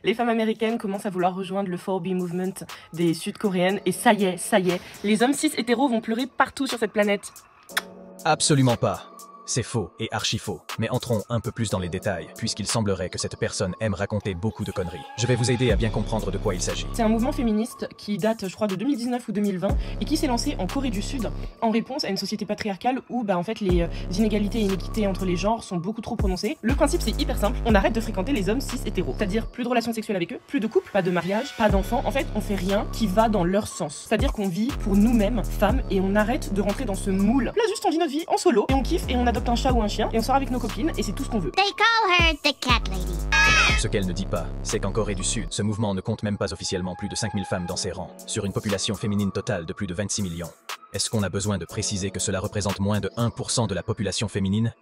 Les femmes américaines commencent à vouloir rejoindre le 4B movement des sud-coréennes et ça y est, les hommes cis hétéros vont pleurer partout sur cette planète. Absolument pas. C'est faux et archi faux. Mais entrons un peu plus dans les détails, puisqu'il semblerait que cette personne aime raconter beaucoup de conneries. Je vais vous aider à bien comprendre de quoi il s'agit. C'est un mouvement féministe qui date, je crois, de 2019 ou 2020 et qui s'est lancé en Corée du Sud en réponse à une société patriarcale où en fait les inégalités et inéquités entre les genres sont beaucoup trop prononcées. Le principe c'est hyper simple, on arrête de fréquenter les hommes cis hétéros, c'est-à-dire plus de relations sexuelles avec eux, plus de couple, pas de mariage, pas d'enfants. En fait, on fait rien qui va dans leur sens. C'est-à-dire qu'on vit pour nous-mêmes, femmes, et on arrête de rentrer dans ce moule. Là juste on vit notre vie en solo et on kiffe et on adopte un chat ou un chien et on sort avec nos copines et c'est tout ce qu'on veut. They call her the cat lady. Ce qu'elle ne dit pas, c'est qu'en Corée du Sud, ce mouvement ne compte même pas officiellement plus de 5000 femmes dans ses rangs, sur une population féminine totale de plus de 26 millions. Est-ce qu'on a besoin de préciser que cela représente moins de 1% de la population féminine?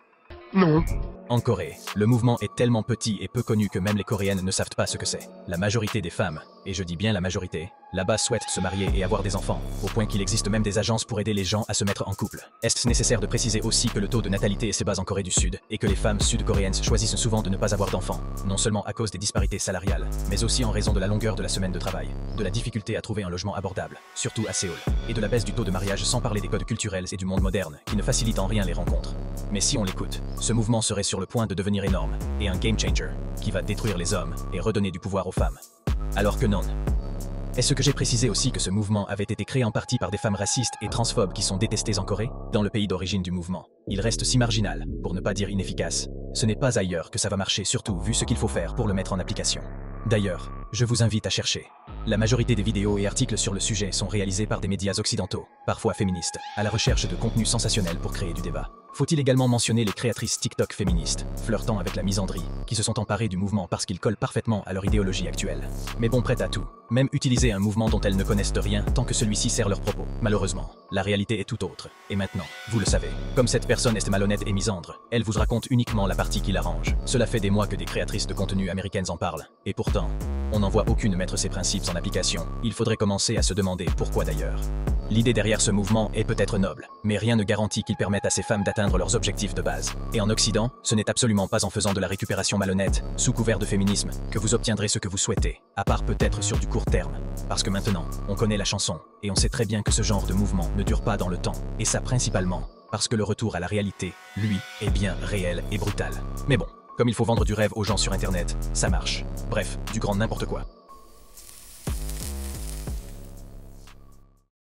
Non. En Corée, le mouvement est tellement petit et peu connu que même les Coréennes ne savent pas ce que c'est. La majorité des femmes, et je dis bien la majorité, là-bas souhaitent se marier et avoir des enfants, au point qu'il existe même des agences pour aider les gens à se mettre en couple. Est-ce nécessaire de préciser aussi que le taux de natalité est assez bas en Corée du Sud, et que les femmes sud-coréennes choisissent souvent de ne pas avoir d'enfants, non seulement à cause des disparités salariales, mais aussi en raison de la longueur de la semaine de travail, de la difficulté à trouver un logement abordable, surtout à Séoul, et de la baisse du taux de mariage sans parler des codes culturels et du monde moderne, qui ne facilitent en rien les rencontres. Mais si on l'écoute, ce mouvement serait sur le point de devenir énorme, et un game changer, qui va détruire les hommes et redonner du pouvoir aux femmes. Alors que non. Est-ce que j'ai précisé aussi que ce mouvement avait été créé en partie par des femmes racistes et transphobes qui sont détestées en Corée, dans le pays d'origine du mouvement? Il reste si marginal, pour ne pas dire inefficace. Ce n'est pas ailleurs que ça va marcher, surtout vu ce qu'il faut faire pour le mettre en application. D'ailleurs, je vous invite à chercher. La majorité des vidéos et articles sur le sujet sont réalisés par des médias occidentaux, parfois féministes, à la recherche de contenus sensationnels pour créer du débat. Faut-il également mentionner les créatrices TikTok féministes, flirtant avec la misandrie, qui se sont emparées du mouvement parce qu'il colle parfaitement à leur idéologie actuelle. Mais bon, prêt à tout. Même utiliser un mouvement dont elles ne connaissent rien tant que celui-ci sert leurs propos. Malheureusement, la réalité est tout autre. Et maintenant, vous le savez, comme cette personne est malhonnête et misandre, elle vous raconte uniquement la partie qui l'arrange. Cela fait des mois que des créatrices de contenu américaines en parlent. Et pourtant, on n'en voit aucune mettre ces principes en application. Il faudrait commencer à se demander pourquoi d'ailleurs. L'idée derrière ce mouvement est peut-être noble, mais rien ne garantit qu'il permette à ces femmes d'atteindre leurs objectifs de base. Et en Occident, ce n'est absolument pas en faisant de la récupération malhonnête, sous couvert de féminisme, que vous obtiendrez ce que vous souhaitez, à part peut-être sur du court terme. Parce que maintenant, on connaît la chanson, et on sait très bien que ce genre de mouvement ne dure pas dans le temps, et ça principalement, parce que le retour à la réalité, lui, est bien réel et brutal. Mais bon, comme il faut vendre du rêve aux gens sur internet, ça marche. Bref, du grand n'importe quoi.